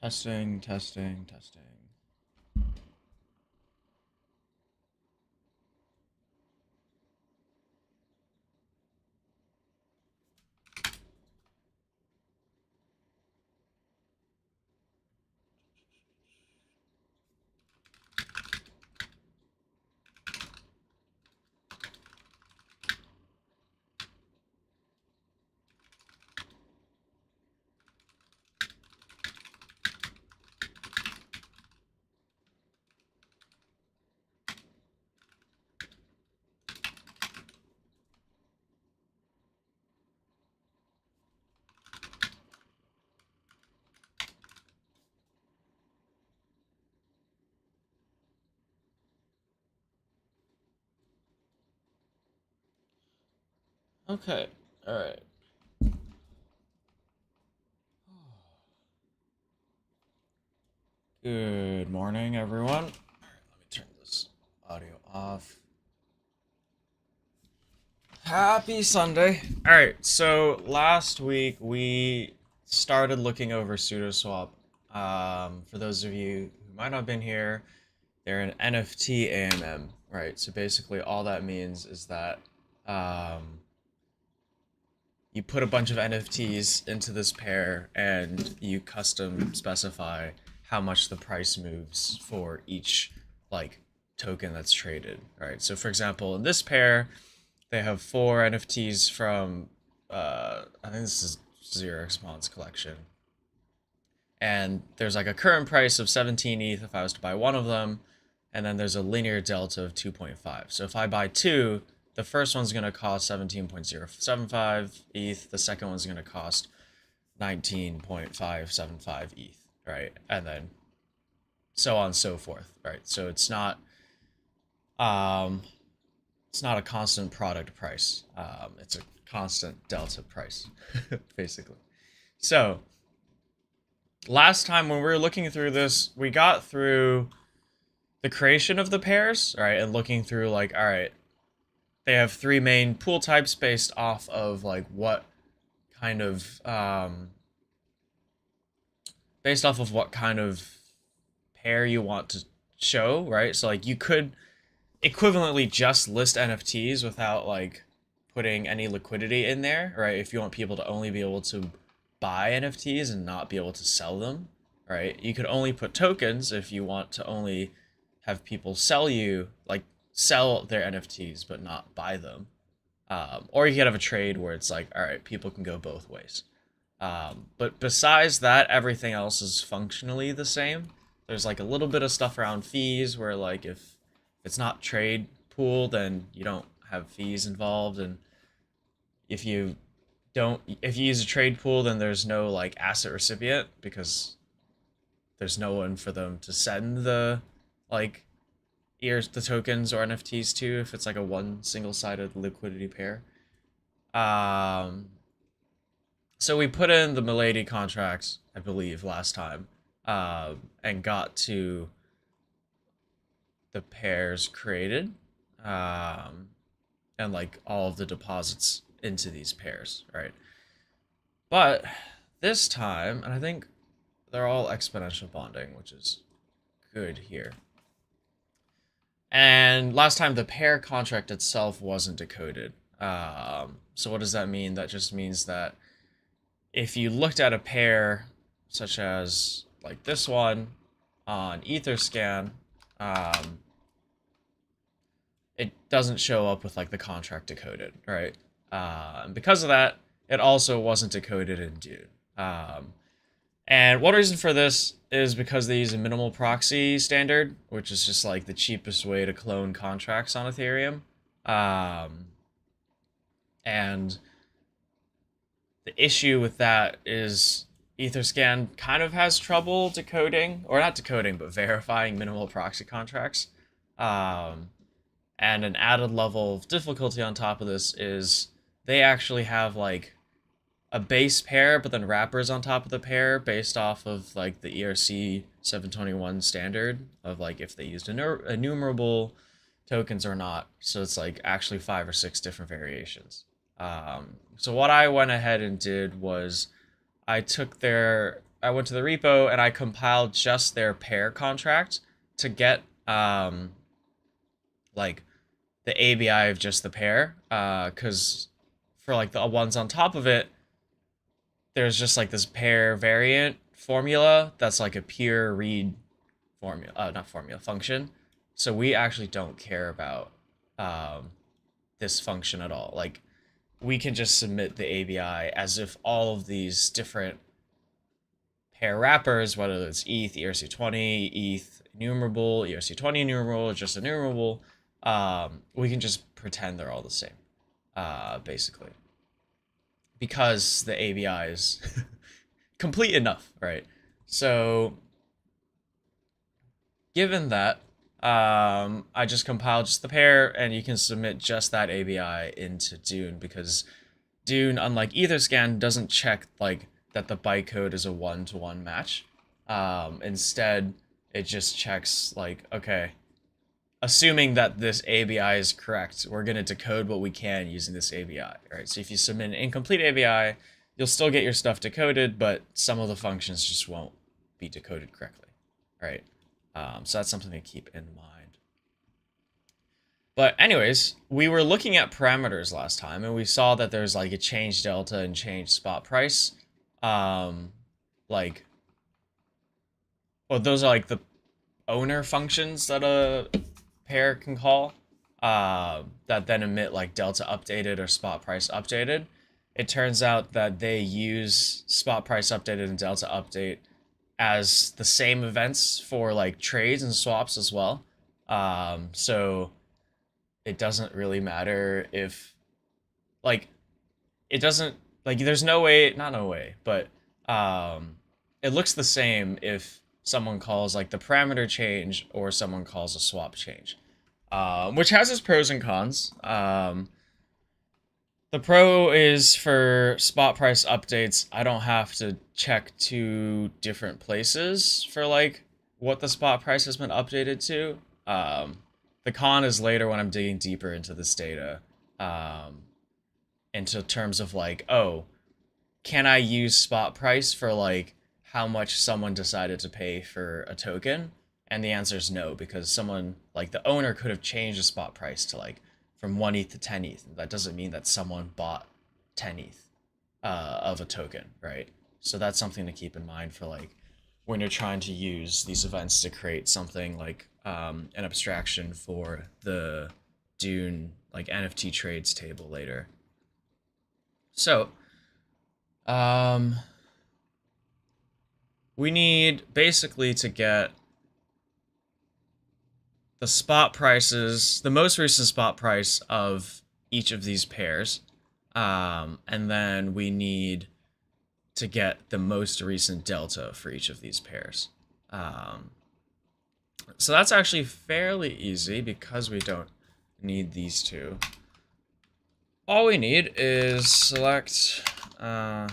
Testing, testing, testing. Okay, all right. Good morning, everyone. All right, let me turn this audio off. Happy Sunday. All right, so last week we started looking over Sudoswap. For those of you who might not have been here, they're an NFT AMM, right? So basically, all that means is that you put a bunch of NFTs into this pair and you custom specify how much the price moves for each like token that's traded, right? So for example, in this pair, they have 4 NFTs from I think this is Zero Spawn's collection. And there's like a current price of 17 ETH if I was to buy one of them, and then there's a linear delta of 2.5. So if I buy two, the first one's going to cost 17.075 ETH, the second one's going to cost 19.575 ETH, right? And then so on and so forth, right? So it's not a constant product price. It's a constant delta price, basically. So last time when we were looking through this, we got through the creation of the pairs, right? And looking through like, all right, they have 3 main pool types based off of like what kind of based off of what kind of pair you want to show, right? So like you could equivalently just list NFTs without like putting any liquidity in there, right? If you want people to only be able to buy NFTs and not be able to sell them, right? You could only put tokens if you want to only have people sell you, like sell their NFTs but not buy them. Or you could have a trade where it's like, all right, people can go both ways. But besides that, everything else is functionally the same. There's like a little bit of stuff around fees where like if it's not trade pool, then you don't have fees involved, and if you if you use a trade pool, then there's no like asset recipient because there's no one for them to send the like the tokens or NFTs to if it's like a one single-sided liquidity pair. Um, so we put in the Milady contracts, I believe, last time, and got to the pairs created, um, and like all of the deposits into these pairs, right? But this time, and I think they're all exponential bonding, which is good here. And last time, the pair contract itself wasn't decoded. So what does that mean? That just means that if you looked at a pair, such as like this one on Etherscan, it doesn't show up with like the contract decoded, right? And because of that, it also wasn't decoded in Dune. And one reason for this is because they use a minimal proxy standard, which is just like the cheapest way to clone contracts on Ethereum. And the issue with that is Etherscan kind of has trouble decoding, or not decoding, but verifying minimal proxy contracts. And an added level of difficulty on top of this is they actually have like a base pair, but then wrappers on top of the pair based off of like the ERC 721 standard of like if they used enumerable tokens or not. So it's like actually 5 or 6 different variations. So what I went ahead and did was I took their I went to the repo and I compiled just their pair contract to get like the ABI of just the pair, because for like the ones on top of it, there's just like this pair variant formula that's like a pure read formula, not formula, function. So we actually don't care about this function at all. Like, we can just submit the ABI as if all of these different pair wrappers, whether it's ETH, ERC20, ETH enumerable, ERC20 enumerable, just enumerable, we can just pretend they're all the same, basically. Because the ABI is complete enough, right? So, given that, I just compiled just the pair, and you can submit just that ABI into Dune, because Dune, unlike Etherscan, doesn't check like that the bytecode is a one-to-one match. Instead, it just checks like, okay, assuming that this ABI is correct, we're going to decode what we can using this ABI, right? So if you submit an incomplete ABI, you'll still get your stuff decoded, but some of the functions just won't be decoded correctly, right? So that's something to keep in mind. But anyways, we were looking at parameters last time, and we saw that there's like a change delta and change spot price. Like, well, those are like the owner functions that a pair can call, that then emit like delta updated or spot price updated. It turns out that they use spot price updated and delta update as the same events for like trades and swaps as well. So it doesn't really matter if, like, it doesn't, like, there's no way, not no way, but it looks the same if someone calls like the parameter change or someone calls a swap change, which has its pros and cons. The pro is for spot price updates, I don't have to check two different places for like what the spot price has been updated to. The con is later when I'm digging deeper into this data, into terms of like, oh, can I use spot price for like how much someone decided to pay for a token? And the answer is no, because someone like the owner could have changed the spot price to like from 1 ETH to 10 ETH. That doesn't mean that someone bought 10 ETH of a token, right? So that's something to keep in mind for like when you're trying to use these events to create something like an abstraction for the Dune like NFT trades table later. So we need basically to get the spot prices, the most recent spot price of each of these pairs, and then we need to get the most recent delta for each of these pairs. So that's actually fairly easy because we don't need these two. All we need is select from,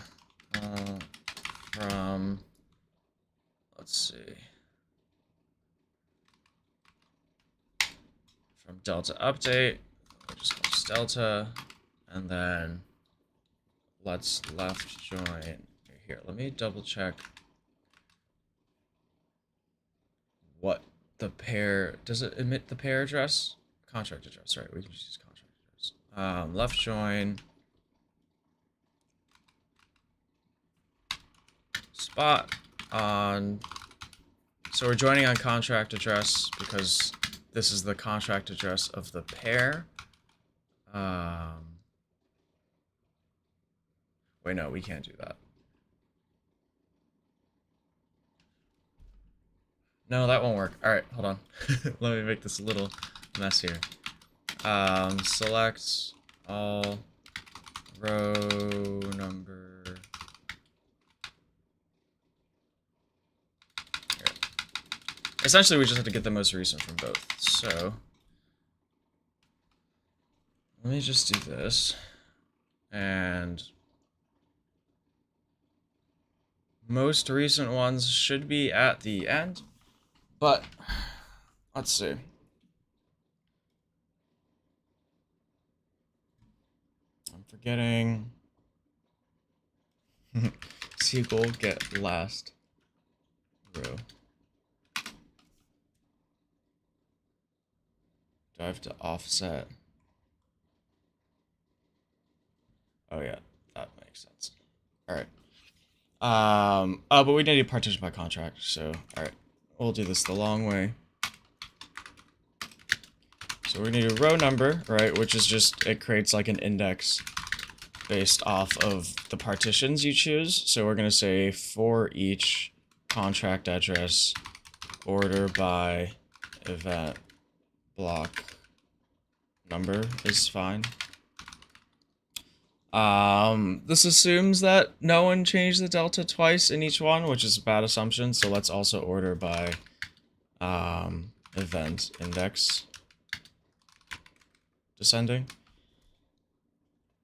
let's see, from delta update, we'll just call this delta, and then let's left join here. Let me double check what the pair, does it emit the pair address? Contract address, right? We can just use contract address. Left join spot on, so we're joining on contract address because this is the contract address of the pair. Wait, no, we can't do that. No, that won't work. All right, hold on. Let me make this a little messier. Select all row number. Here. Essentially, we just have to get the most recent from both. So let me just do this, and most recent ones should be at the end, but let's see. I'm forgetting. SQL get last. row. Do I have to offset? Oh yeah, that makes sense. All right. Oh, but we need to partition by contract. So, all right, we'll do this the long way. So we need a row number, right? Which is just, it creates like an index based off of the partitions you choose. So we're going to say for each contract address, order by event block number is fine. This assumes that no one changed the delta twice in each one, which is a bad assumption. So let's also order by event index descending.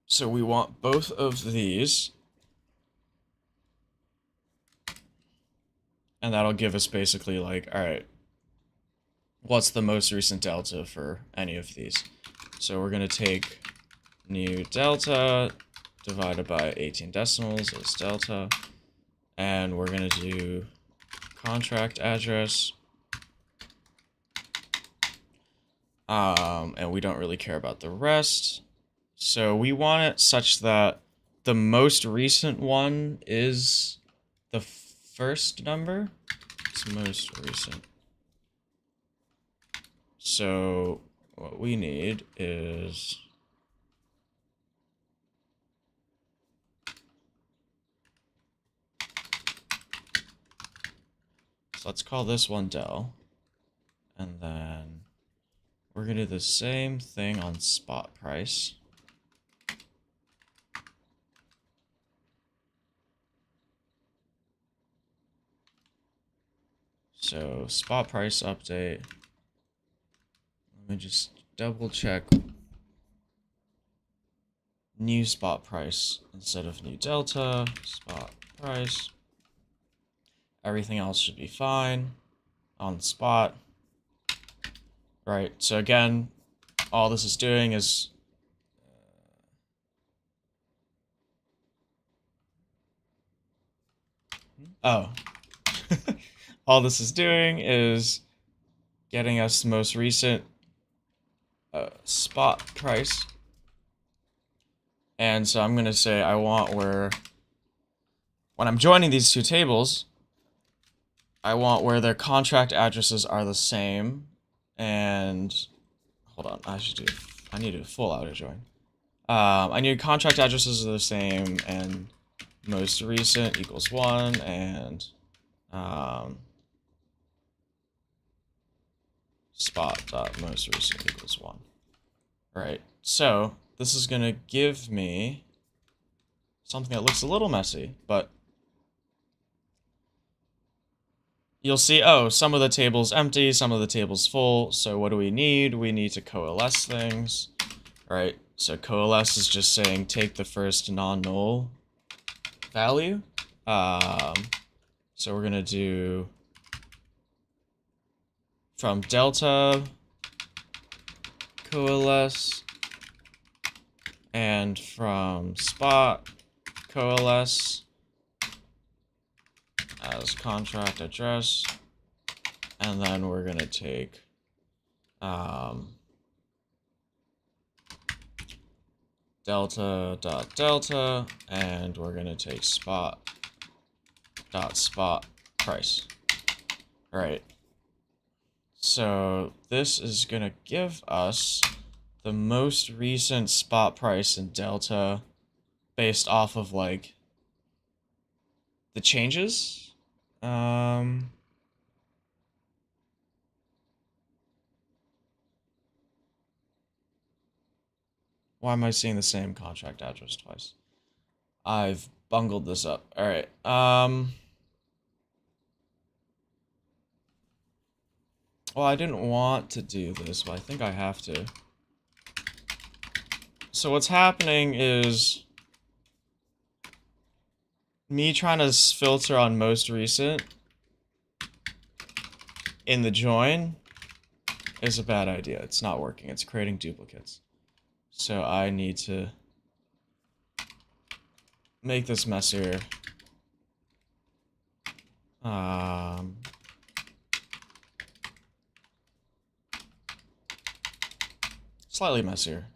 So we want both of these. And that'll give us basically like, all right, what's the most recent delta for any of these? So we're going to take new delta divided by 18 decimals as delta. And we're going to do contract address. And we don't really care about the rest. So we want it such that the most recent one is the first number. It's most recent. So what we need is so let's call this one del. And then we're going to do the same thing on spot price. So spot price update. Let me just double check. New spot price instead of new delta. Spot price. Everything else should be fine on spot. Right, so again, all this is doing is all this is doing is getting us the most recent spot price. And so I'm going to say I want where, when I'm joining these two tables, I want where their contract addresses are the same. And hold on, I need a full outer join. I need contract addresses are the same, and most recent equals 1, and spot dot most recent equals 1. Right, so this is gonna give me something that looks a little messy, but you'll see, oh, some of the table's empty, some of the table's full. So what do we need? We need to coalesce things, right? So coalesce is just saying take the first non-null value. So we're gonna do from delta coalesce and from spot coalesce as contract address, and then we're gonna take delta dot delta, and we're gonna take spot dot spot price. All right. So this is gonna give us the most recent spot price in delta based off of like the changes. Why am I seeing the same contract address twice? I've bungled this up. All right. Well, I didn't want to do this, but I think I have to. So what's happening is me trying to filter on most recent in the join is a bad idea. It's not working. It's creating duplicates. So I need to make this messier. Slightly messier.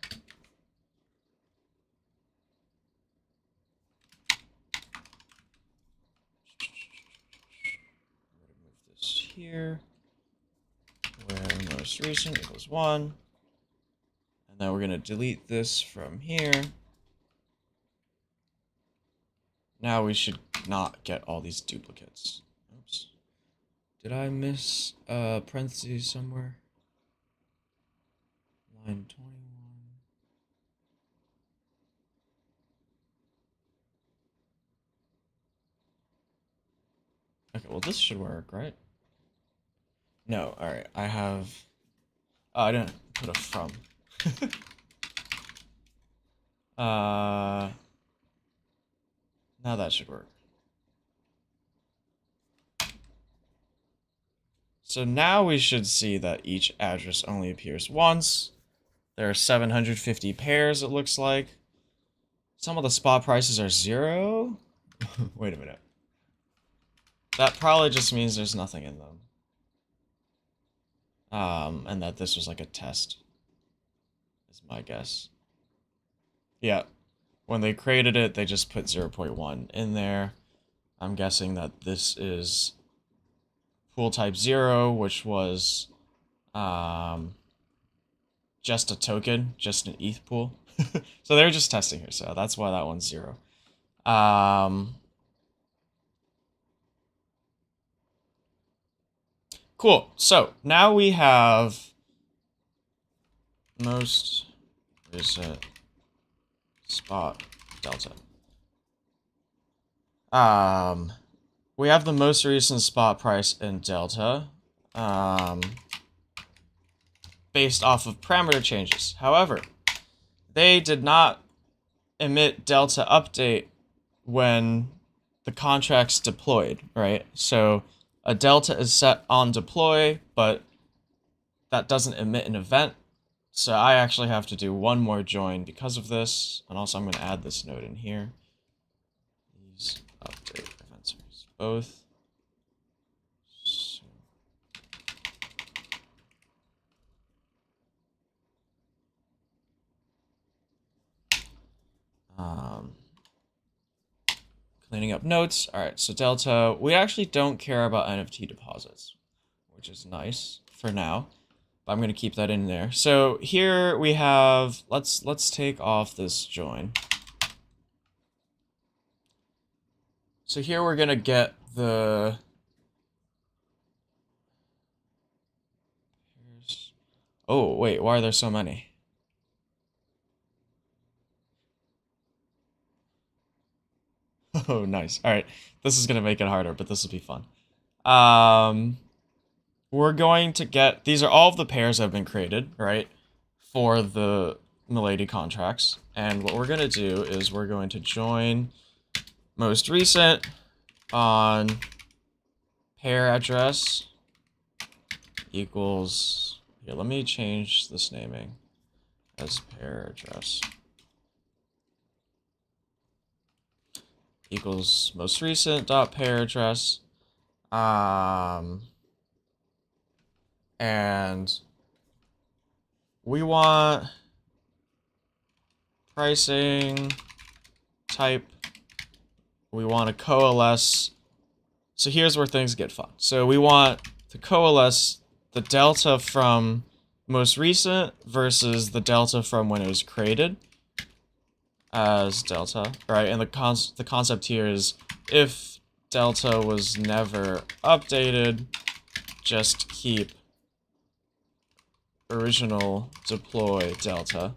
Remove this here. Where most recent equals 1. And then we're going to delete this from here. Now we should not get all these duplicates. Oops. Did I miss parentheses somewhere? Line 21. Okay, well this should work, right? No, alright, I have... Oh, I didn't put a from. Now that should work. So now we should see that each address only appears once. There are 750 pairs, it looks like. Some of the spot prices are 0. Wait a minute. That probably just means there's nothing in them. And that this was like a test, is my guess. Yeah, when they created it, they just put 0.1 in there. I'm guessing that this is pool type 0, which was just a token, just an ETH pool. So they're just testing here, so that's why that one's 0. Cool. So now we have most recent spot delta. We have the most recent spot price in delta, based off of parameter changes. However, they did not emit delta update when the contract's deployed, right? So a delta is set on deploy, but that doesn't emit an event. So I actually have to do one more join because of this. And also I'm going to add this node in here. These update events both. So. Cleaning up notes. All right, so delta, we actually don't care about NFT deposits, which is nice for now. But I'm going to keep that in there. So here we have, let's take off this join. So here we're going to get the oh, wait, why are there so many? Oh, nice. All right. This is going to make it harder, but this will be fun. We're going to get, these are all of the pairs that have been created, right, for the Milady contracts. And what we're going to do is we're going to join most recent on pair address equals, here, let me change this naming as pair address. Equals most recent dot pair address. And we want pricing type. We want to coalesce. So here's where things get fun. So we want to coalesce the delta from most recent versus the delta from when it was created as delta, right? And the concept here is if delta was never updated, just keep original deploy delta,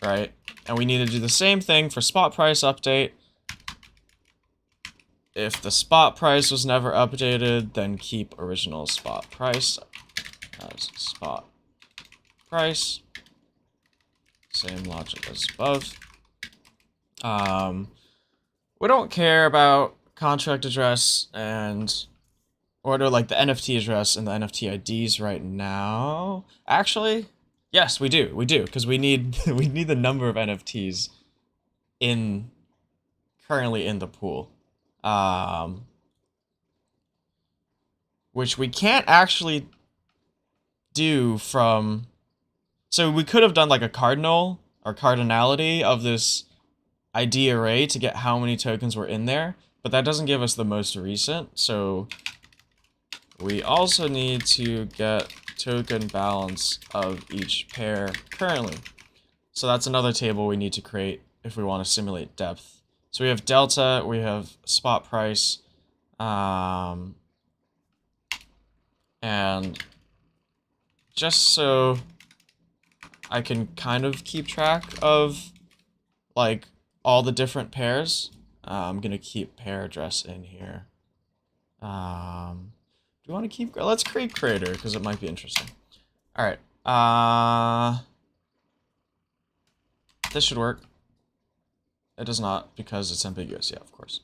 right? And we need to do the same thing for spot price update. If the spot price was never updated, then keep original spot price as spot price. Same logic as above. We don't care about contract address and order like the NFT address and the NFT IDs right now. Actually, yes, we do, because we need we need the number of NFTs currently in the pool. which we can't actually do from... So we could have done like a cardinal or cardinality of this ID array to get how many tokens were in there, but that doesn't give us the most recent, so we also need to get token balance of each pair currently. So that's another table we need to create if we want to simulate depth. So we have delta, we have spot price, and just so I can kind of keep track of like all the different pairs, I'm gonna keep pair address in here. Do we want to keep? Let's create creator because it might be interesting. All right. This should work. It does not because it's ambiguous. Yeah, of course.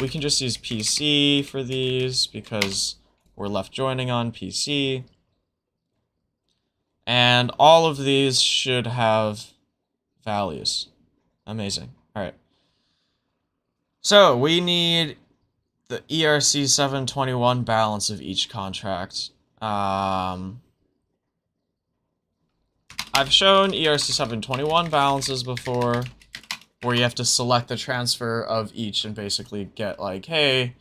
We can just use PC for these because we're left joining on PC. And all of these should have values. Amazing. All right. So we need the ERC 721 balance of each contract. I've shown ERC 721 balances before, where you have to select the transfer of each and basically get like, hey,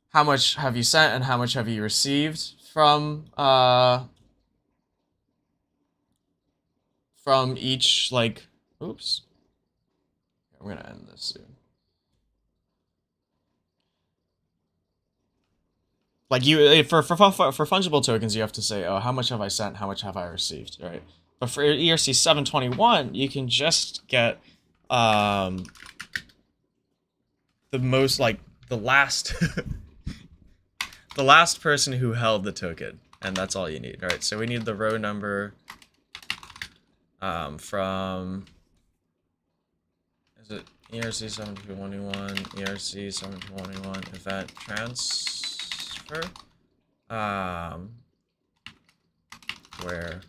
how much have you sent and how much have you received from each, like, oops. I'm gonna end this soon. Like for fungible tokens, you have to say, oh, how much have I sent, how much have I received, right? But for ERC 721, you can just get the most, like, the last the last person who held the token, and that's all you need, right? So we need the row number from, is it ERC 721, ERC 721 event transfer, where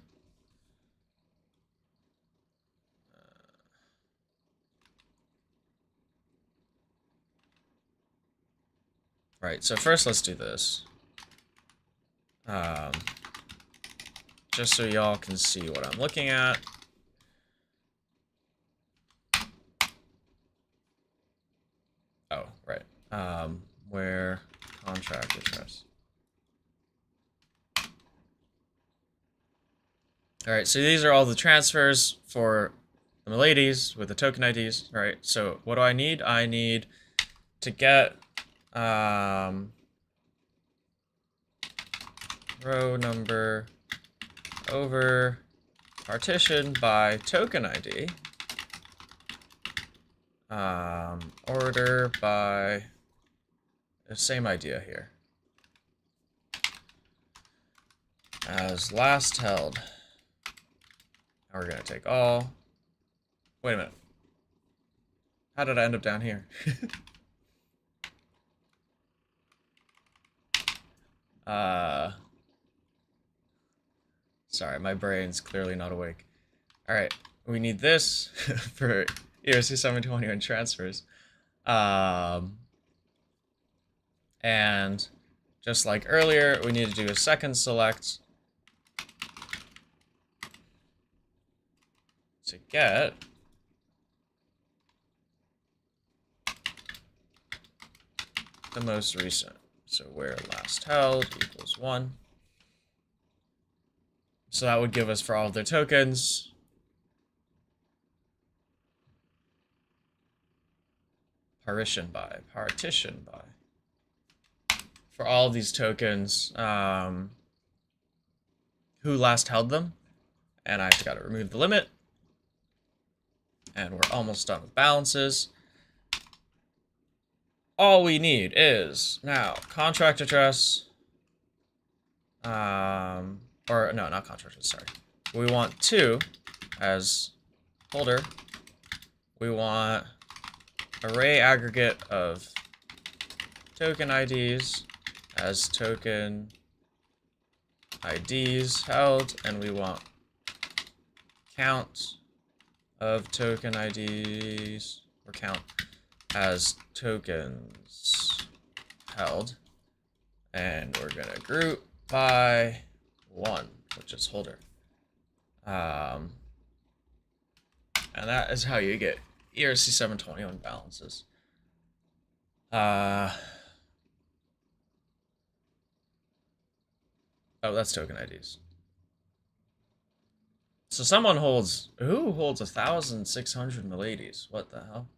right, so first let's do this. Just so y'all can see what I'm looking at. Oh, right. Where contract address. All right, so these are all the transfers for the miladies with the token IDs, right? So what do I need? I need to get row number over partition by token ID, order by the same idea here, as last held. Now we're gonna take all. Wait a minute. How did I end up down here? Sorry, my brain's clearly not awake. All right, we need this for ERC 721 transfers. And just like earlier, we need to do a second select to get the most recent. So where last held equals 1. So that would give us for all of their tokens partition by for all of these tokens who last held them, and I've got to remove the limit, and we're almost done with balances. All we need is now contract address, or no, not contract address, sorry. We want 2 as holder. We want array aggregate of token IDs as token IDs held, and we want count of token IDs, or count as tokens held, And we're gonna group by 1, which is holder. And that is how you get ERC 721 balances. Oh, that's token IDs. So someone holds, who holds 1,600 miladies? What the hell?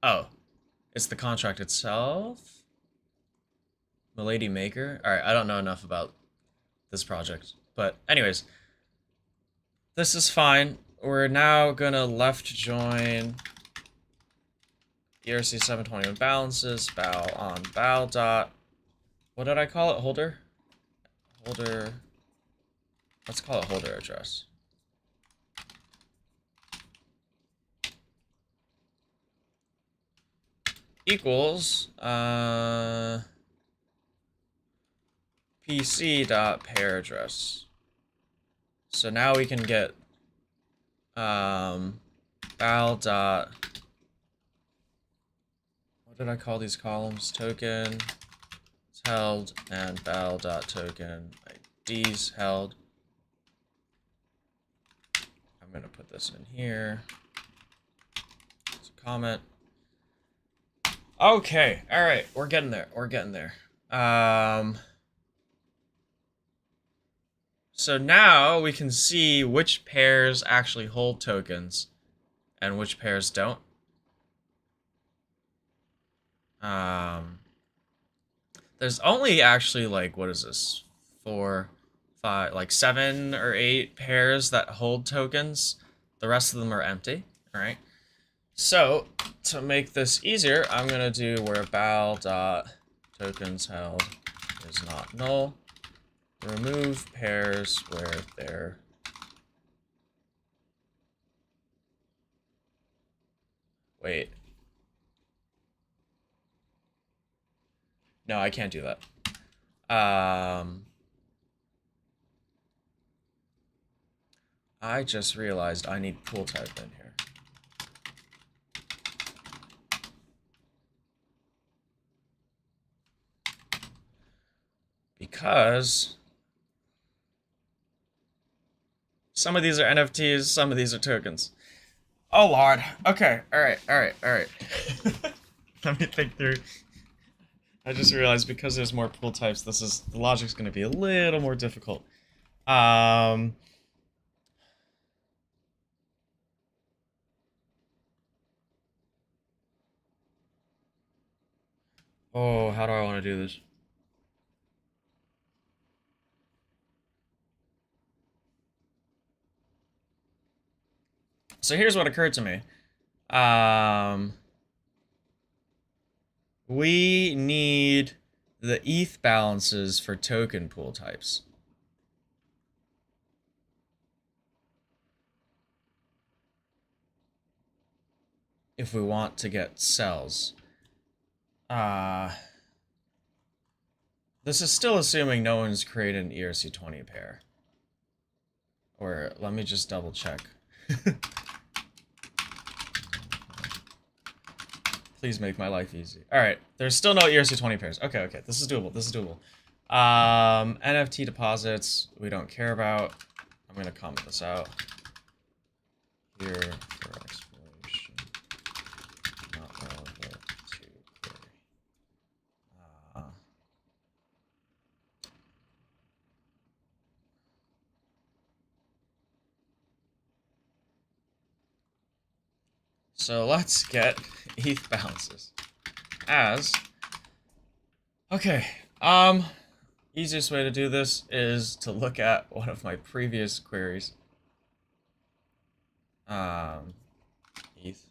Oh, it's the contract itself. Milady Maker. All right, I don't know enough about this project, but anyways, this is fine. We're now gonna left join ERC 721 balances, bow on bow dot. What did I call it? Holder? Holder. Let's call it holder address. Equals PC.pair address. So now we can get val dot, what did I call these columns? Token held and val dot token IDs held. I'm gonna put this in here. It's a comment. Okay, all right, we're getting there. We're getting there. So now we can see which pairs actually hold tokens and which pairs don't. There's only actually like, what is this? 4, 5, like 7 or 8 pairs that hold tokens. The rest of them are empty, all right? So to make this easier, I'm gonna do where val dot tokens held is not null. Remove pairs where they're wait. No, I can't do that. I just realized I need pool type in here. Because some of these are NFTs, some of these are tokens. Oh lord. Okay. All right. Let me think through. I just realized because there's more pool types, the logic's going to be a little more difficult. Oh, how do I want to do this? So here's what occurred to me. We need the ETH balances for token pool types. If we want to get cells. This is still assuming no one's created an ERC20 pair. Or let me just double check. Please make my life easy. All right, there's still no ERC20 pairs. Okay, this is doable. This is doable. NFT deposits we don't care about. I'm gonna comment this out here for exploration. Not relevant to query. So let's get ETH balances as, okay, easiest way to do this is to look at one of my previous queries. ETH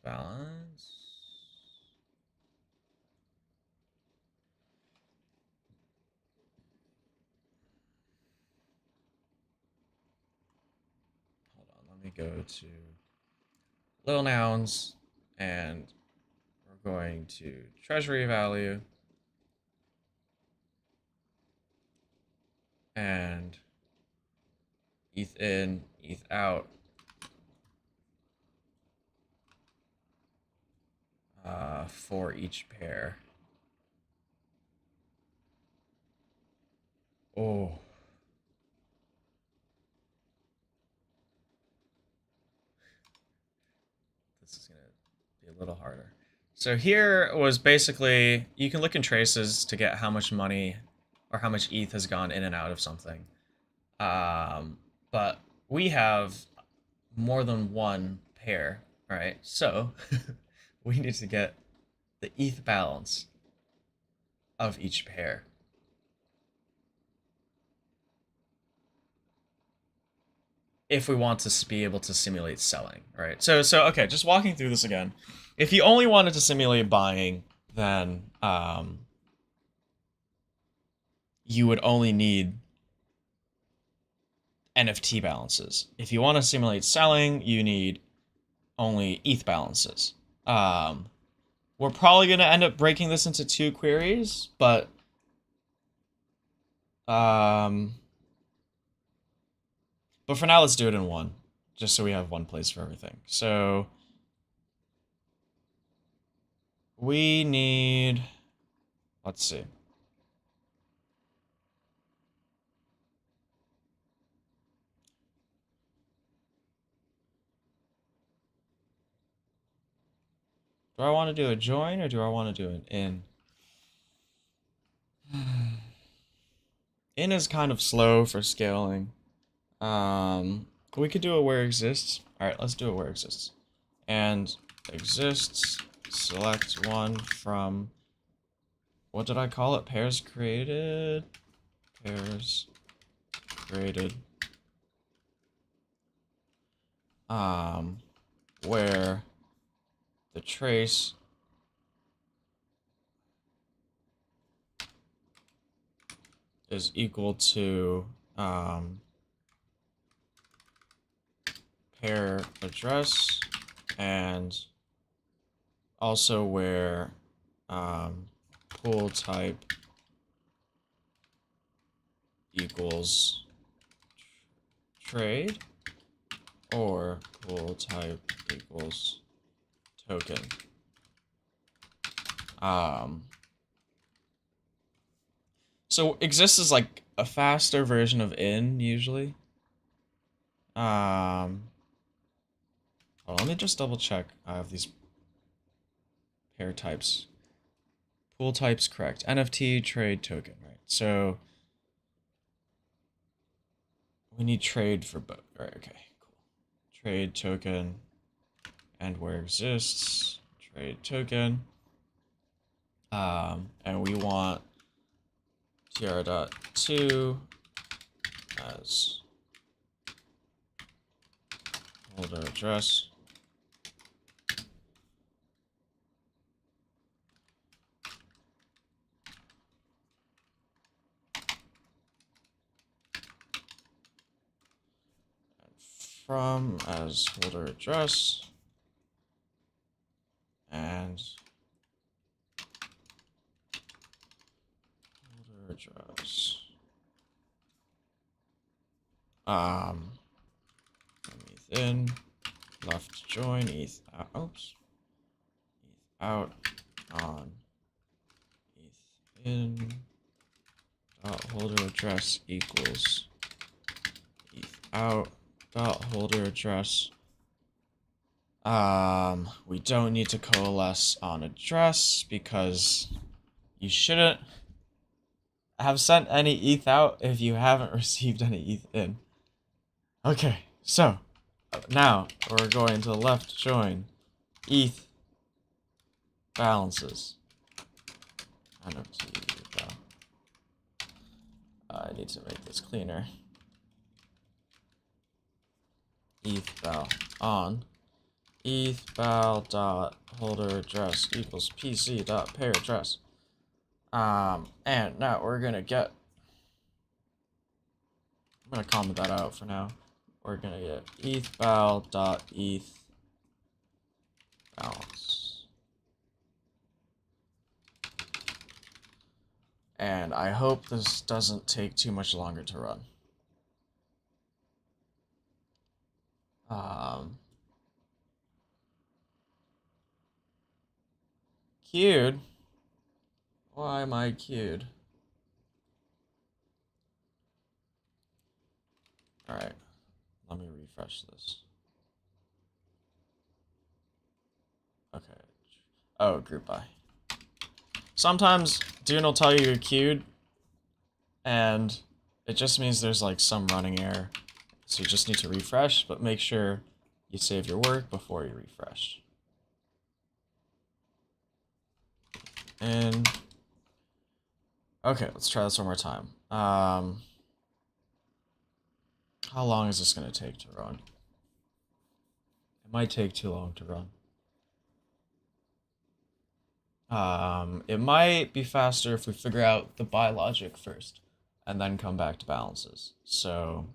balance. Let me go to little nouns, and we're going to treasury value, and ETH in, ETH out, for each pair. Oh. This is going to be a little harder. So here was basically, you can look in traces to get how much money or how much ETH has gone in and out of something. But we have more than one pair, right? So we need to get the ETH balance of each pair. If we want to be able to simulate selling, right? So okay, just walking through this again. If you only wanted to simulate buying, then you would only need NFT balances. If you want to simulate selling, you need only ETH balances. We're probably going to end up breaking this into 2 queries, but for now, let's do it in one, just so we have one place for everything. So we need, let's see. Do I want to do a join or do I want to do an in? In is kind of slow for scaling. We could do a where exists. All right, let's do a where exists. And exists, select one from, what did I call it? Pairs created. Pairs created. Where the trace is equal to pair address, and also where pool type equals trade, or pool type equals token. So exists is like a faster version of in usually. Hold on, let me just double check. I have these pair types. Pool types correct. NFT, trade, token, right? So we need trade for both. All right, okay, cool. Trade token, and where exists trade token. And we want tr.2 as holder address. From as holder address, and holder address. ETH in, left join, ETH out, oops, ETH out on ETH in dot holder address equals ETH out dot holder address. We don't need to coalesce on address because you shouldn't have sent any ETH out if you haven't received any ETH in. Okay, so now we're going to left join ETH balances. I need to make this cleaner. ETH val on ETH val dot holder address equals PC dot pair address. And now we're gonna get, I'm gonna comment that out for now. We're gonna get ETH val dot ETH balance. And I hope this doesn't take too much longer to run. queued. Why am I queued? Alright, let me refresh this. Okay. Oh, group by. Sometimes Dune will tell you you're queued, and it just means there's like some running error. So you just need to refresh, but make sure you save your work before you refresh. And okay, let's try this one more time. How long is this gonna take to run? It might take too long to run. It might be faster if we figure out the buy logic first and then come back to balances. So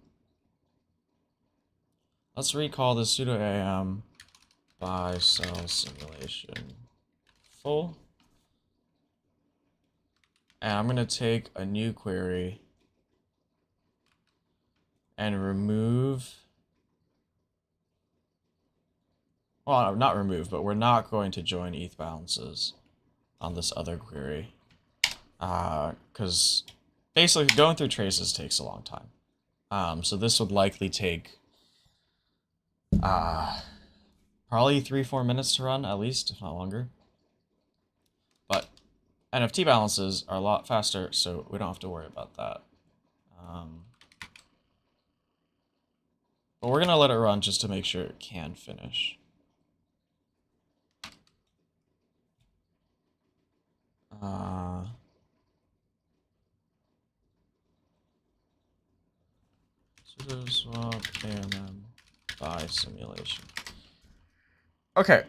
let's recall the pseudo AMM buy sell simulation full. And I'm going to take a new query and remove, well, not remove, but we're not going to join ETH balances on this other query. Because basically going through traces takes a long time. So this would likely take probably 3-4 minutes to run, at least, if not longer. But NFT balances are a lot faster, so we don't have to worry about that. But we're going to let it run just to make sure it can finish. Sudoswap AMM buy simulation. Okay,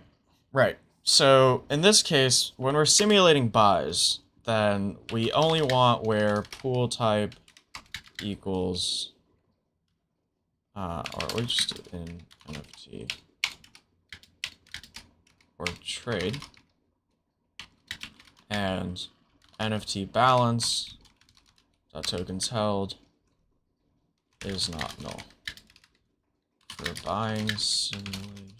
right. So in this case, when we're simulating buys, then we only want where pool type equals, or we just do in NFT or trade, and NFT balance dot tokens held is not null for buying simulation.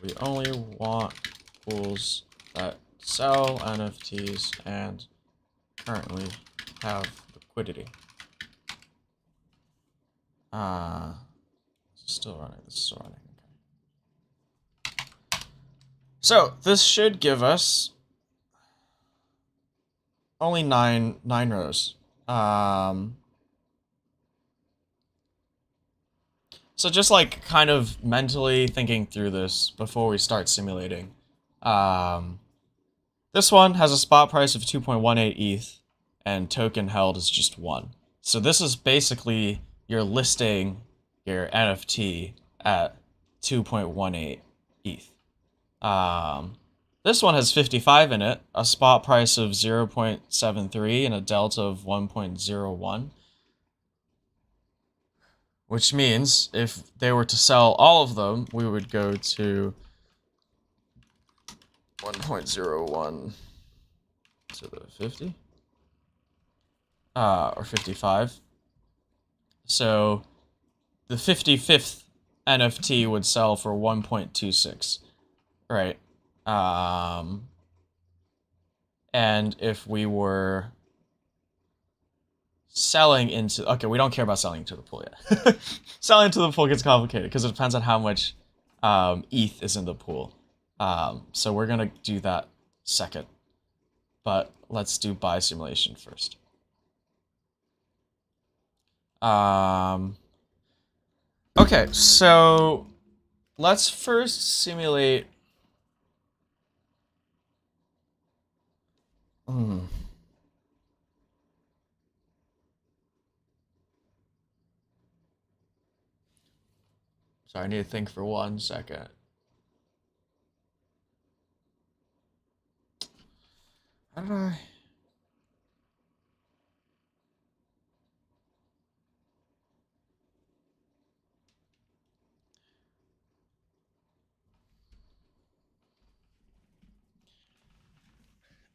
We only want pools that sell NFTs and currently have liquidity. This is still running. This is still running. Okay. So this should give us only nine rows. So just like kind of mentally thinking through this before we start simulating. This one has a spot price of 2.18 ETH and token held is just 1. So this is basically you're listing your NFT at 2.18 ETH. This one has 55 in it, a spot price of 0.73 and a delta of 1.01. Which means if they were to sell all of them, we would go to 1.01 to the 50. Or 55. So the 55th NFT would sell for 1.26. Right. And if we were selling into, okay, we don't care about selling into the pool yet. Selling into the pool gets complicated because it depends on how much ETH is in the pool. So we're gonna do that second, but let's do buy simulation first. Okay, so let's first simulate. Sorry, I need to think for 1 second. How did I?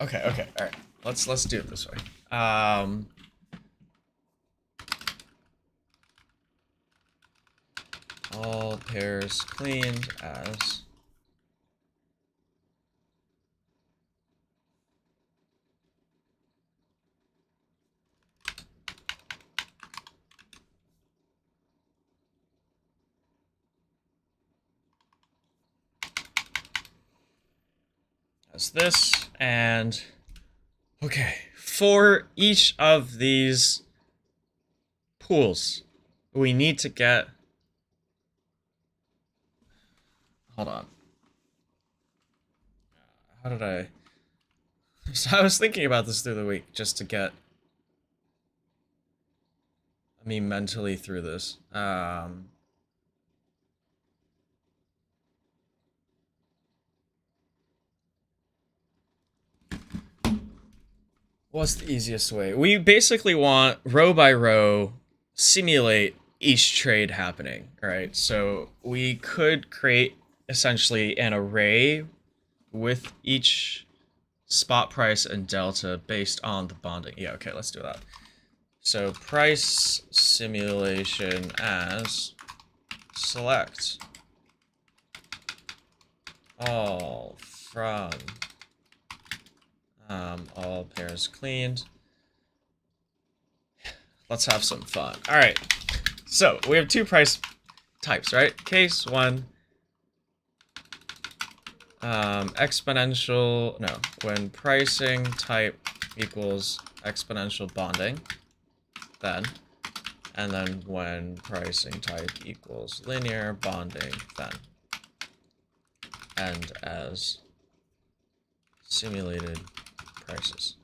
Okay, all right. Let's do it this way. All pairs cleaned as as this, and okay, for each of these pools, we need to get, hold on. How did I, so I was thinking about this through the week just to get me mentally through this. What's the easiest way? We basically want row by row simulate each trade happening, right? So we could create essentially an array with each spot price and delta based on the bonding. Yeah, okay, let's do that. So price simulation as select all from all pairs cleaned. Let's have some fun. All right, so we have two price types, right? Case one, exponential, no, when pricing type equals exponential bonding, then, and then when pricing type equals linear bonding, then, and as simulated prices.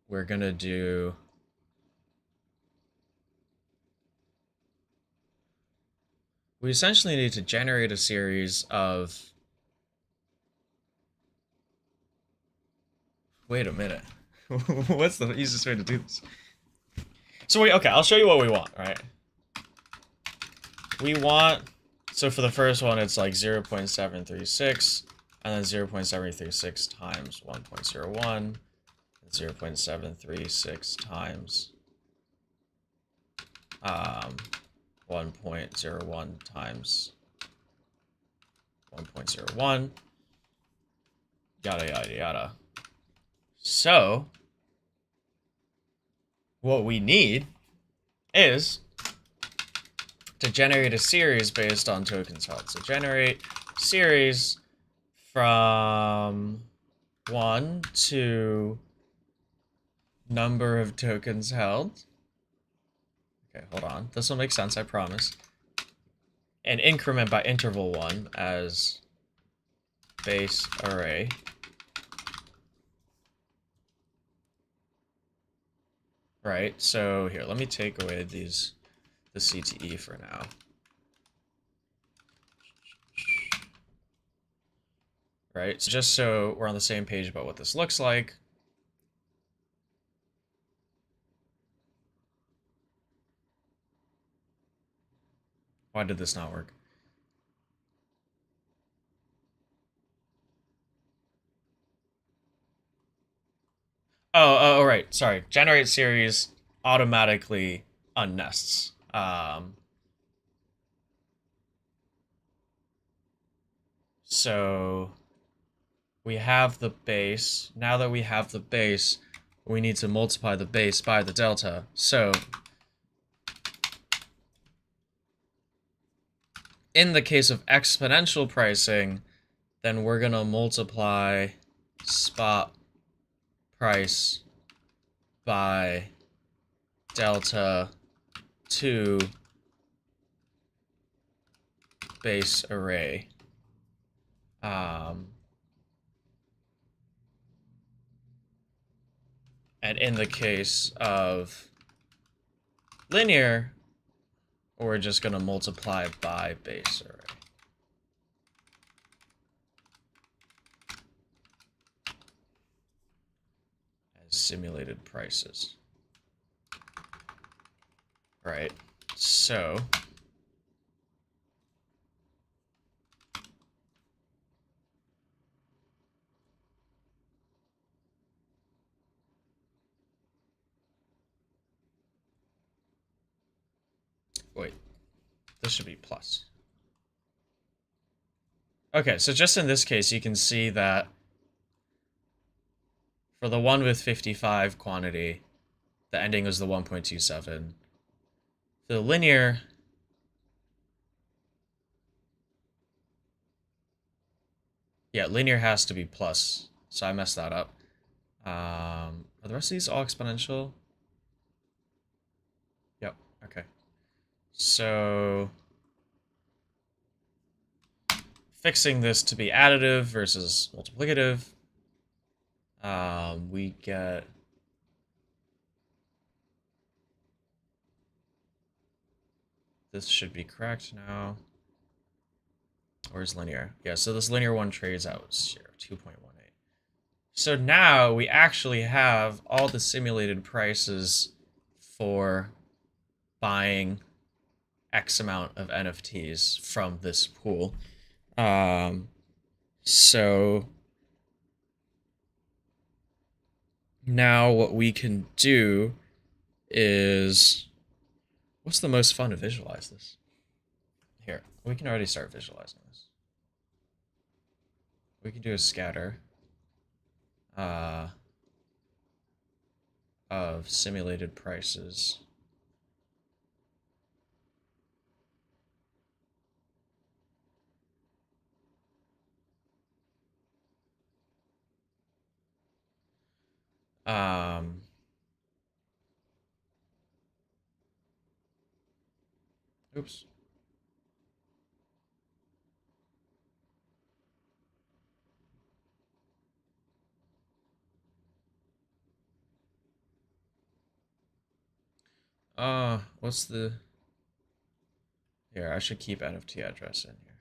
We're gonna do, we essentially need to generate a series of, wait a minute. What's the easiest way to do this? So okay, I'll show you what we want, right? We want, so for the first one, it's like 0.736, and then 0.736 times 1.01, 0.736 times 1.01 times 1.01, yada, yada, yada. So what we need is to generate a series based on tokens held. So generate series from 1 to number of tokens held. Okay, hold on. This will make sense, I promise. And increment by interval 1 as base array. Right, so here, let me take away the CTE for now. Right, so just so we're on the same page about what this looks like. Why did this not work? Oh, right, sorry. Generate series automatically unnests. So we have the base. Now that we have the base, we need to multiply the base by the delta. So in the case of exponential pricing, then we're gonna multiply spot price by delta to base array. And in the case of linear, we're just going to multiply by base array. As simulated prices. Right, so wait, this should be plus. Okay, so just in this case, you can see that for the one with 55 quantity, the ending was the 1.27. The linear Yeah, linear has to be plus, so I messed that up. Are the rest of these all exponential? Yep, okay. So fixing this to be additive versus multiplicative, we get this should be correct now. Where's linear? Yeah, so this linear one trades out 2.18. So now we actually have all the simulated prices for buying X amount of NFTs from this pool. So now what we can do is, what's the most fun to visualize this? Here, we can already start visualizing this. We can do a scatter of simulated prices. Oops. What's the... Here, I should keep NFT address in here.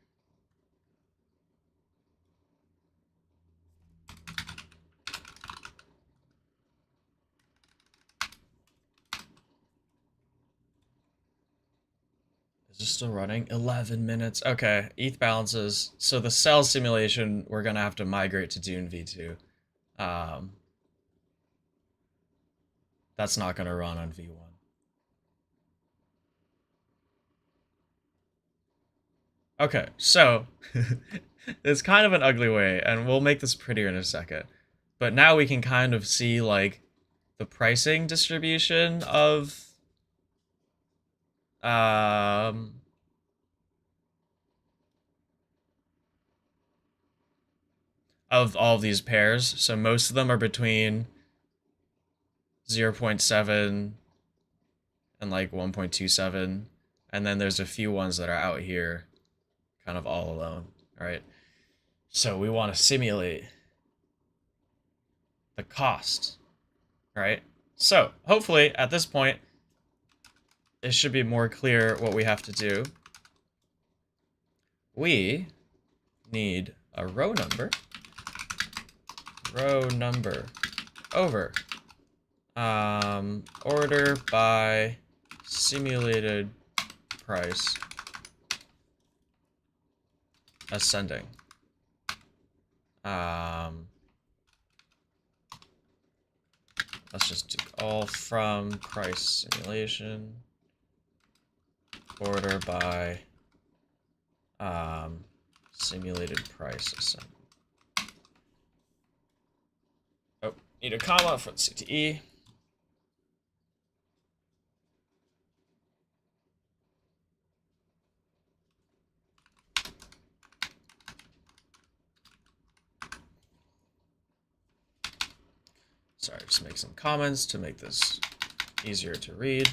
Is this still running? 11 minutes. Okay, ETH balances. So the cell simulation, we're gonna have to migrate to Dune V2. That's not gonna run on V1. Okay, so it's kind of an ugly way, and we'll make this prettier in a second. But now we can kind of see like the pricing distribution um of all of these pairs. So most of them are between 0.7 and like 1.27, and then there's a few ones that are out here kind of all alone. All right, so we want to simulate the cost, right? So hopefully at this point it should be more clear what we have to do. We need a row number over order by simulated price ascending. Let's just do all from price simulation order by simulated price ascending. Oh, need a comma for the CTE. Sorry, just make some comments to make this easier to read.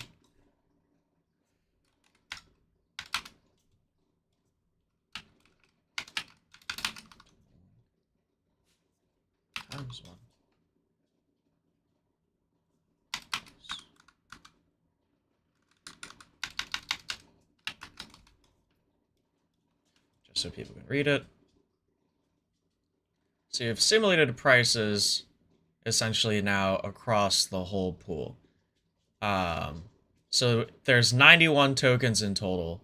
Times 1. Just so people can read it. So you have simulated prices essentially now across the whole pool. So there's 91 tokens in total.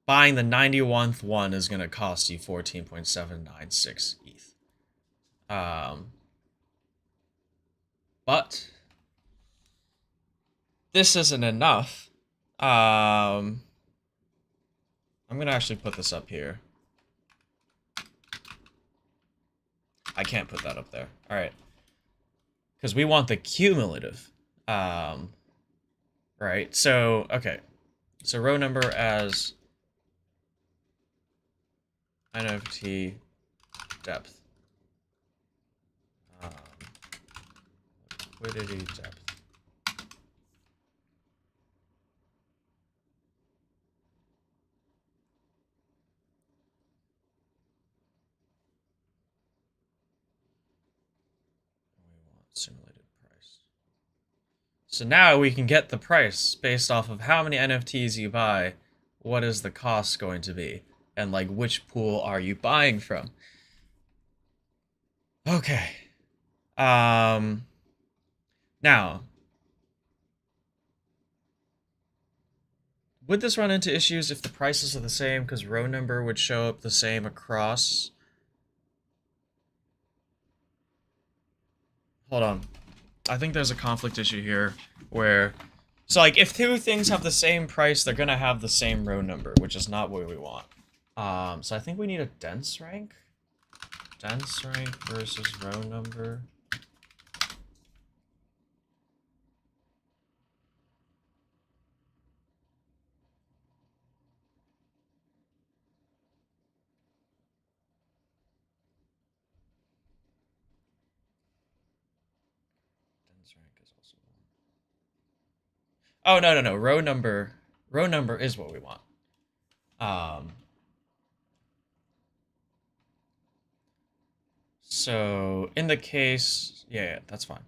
Buying the 91th one is going to cost you 14.796 ETH. But this isn't enough. I'm going to actually put this up here. I can't put that up there. All right. Because we want the cumulative. Right. So, okay. So row number as NFT depth. Liquidity depth. Simulated price. So now we can get the price based off of how many NFTs you buy, what is the cost going to be, and like which pool are you buying from. Okay. Now, would this run into issues if the prices are the same because row number would show up the same across? Hold on. I think there's a conflict issue here where, so like if two things have the same price, they're gonna have the same row number, which is not what we want. So I think we need a dense rank. Dense rank versus row number. Dense rank is also one. Oh no. Row number is what we want. So in the case, yeah, that's fine.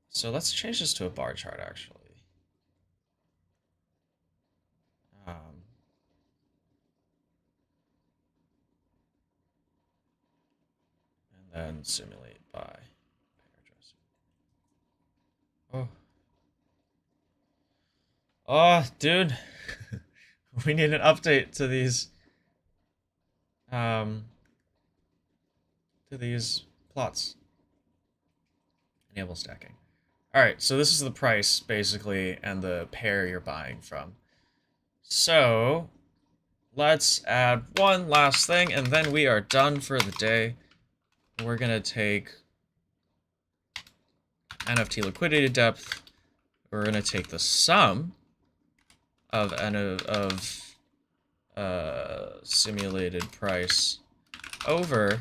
So let's change this to a bar chart actually. And then simulate by pair addressing. Oh. Oh, dude. We need an update to these plots. Enable stacking. All right, so this is the price basically and the pair you're buying from. So let's add one last thing and then we are done for the day. We're gonna take NFT liquidity depth. We're gonna take the sum of simulated price over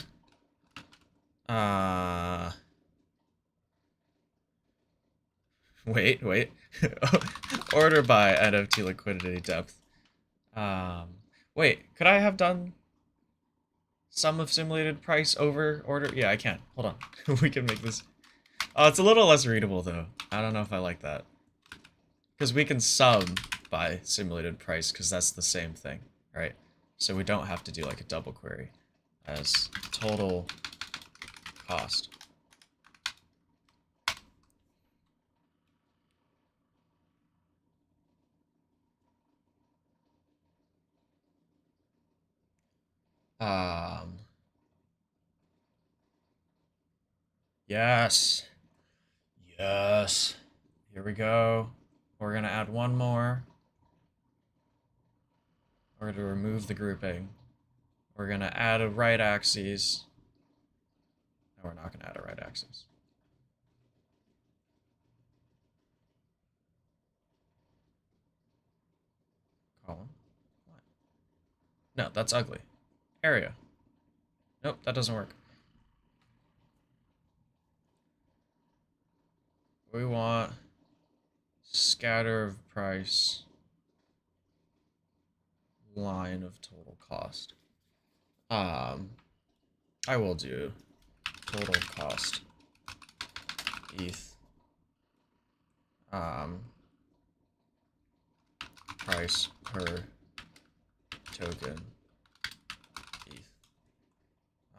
wait order by NFT liquidity depth. Wait, could I have done sum of simulated price over order? Yeah, I can. Hold on. We can make this. Oh, it's a little less readable though. I don't know if I like that. Because we can sum by simulated price because that's the same thing, right? So we don't have to do like a double query as total cost. Yes. Yes. Here we go. We're gonna add one more. We're gonna remove the grouping. We're gonna add a right axis. No, we're not gonna add a right axis. Column. No, that's ugly. Area. Nope, that doesn't work. We want scatter of price, line of total cost. I will do total cost ETH price per token ETH.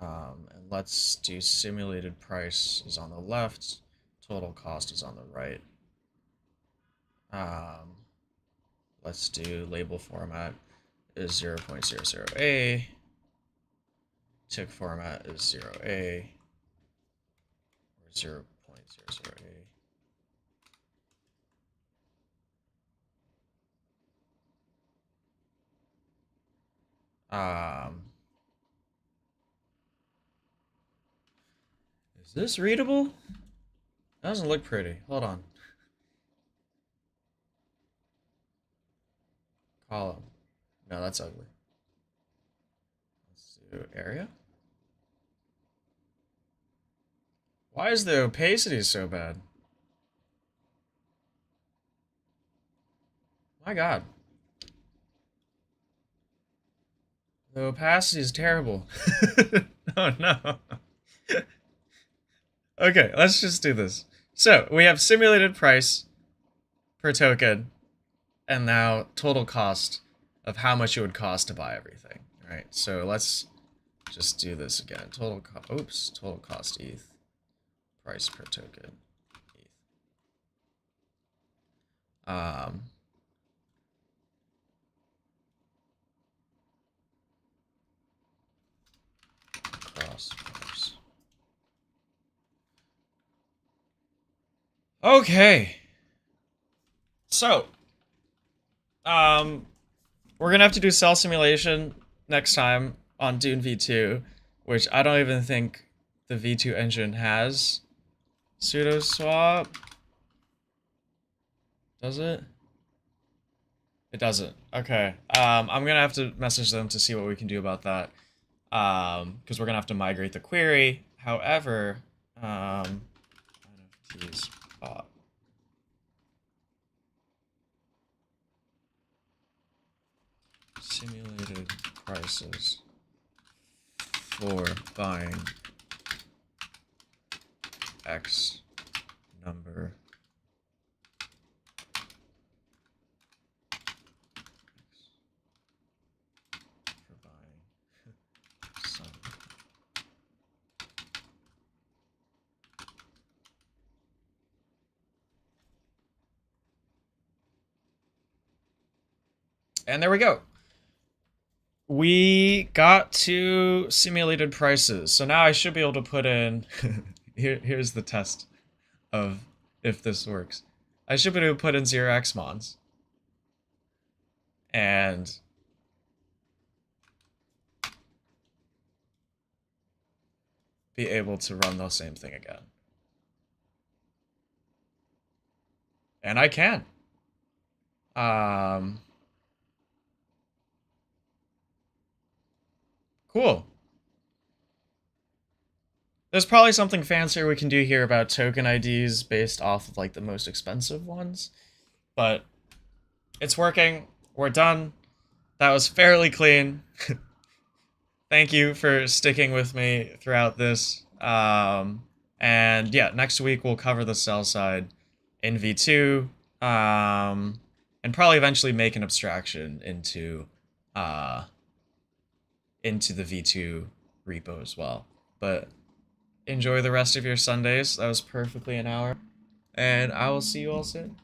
And let's do simulated price is on the left, total cost is on the right. Let's do label format is 0.00a. Tick format is 0a or 0.00a. Is this readable? That doesn't look pretty. Hold on. Column. No, that's ugly. Let's do area. Why is the opacity so bad? My god. The opacity is terrible. Oh no. Okay, let's just do this. So, we have simulated price per token, and now total cost of how much it would cost to buy everything. Alright, so let's just do this again. Total cost ETH. Price per token. ETH. Cross price. Okay. So, we're gonna have to do cell simulation next time on Dune V2, which I don't even think the V2 engine has Sudoswap. Does it? It doesn't. Okay. I'm gonna have to message them to see what we can do about that. Because we're gonna have to migrate the query. However, NFTs bought. Simulated prices for buying X number for buying some. And there we go. We got to simulated prices. So now I should be able to put in here's the test of if this works. I should be able to put in 0x mons. And be able to run the same thing again. And I can. Cool. There's probably something fancier we can do here about token IDs based off of like the most expensive ones. But it's working. We're done. That was fairly clean. Thank you for sticking with me throughout this. And yeah, next week we'll cover the sell side in V2. And probably eventually make an abstraction into the V2 repo as well. But enjoy the rest of your Sundays. That was perfectly an hour. And I will see you all soon.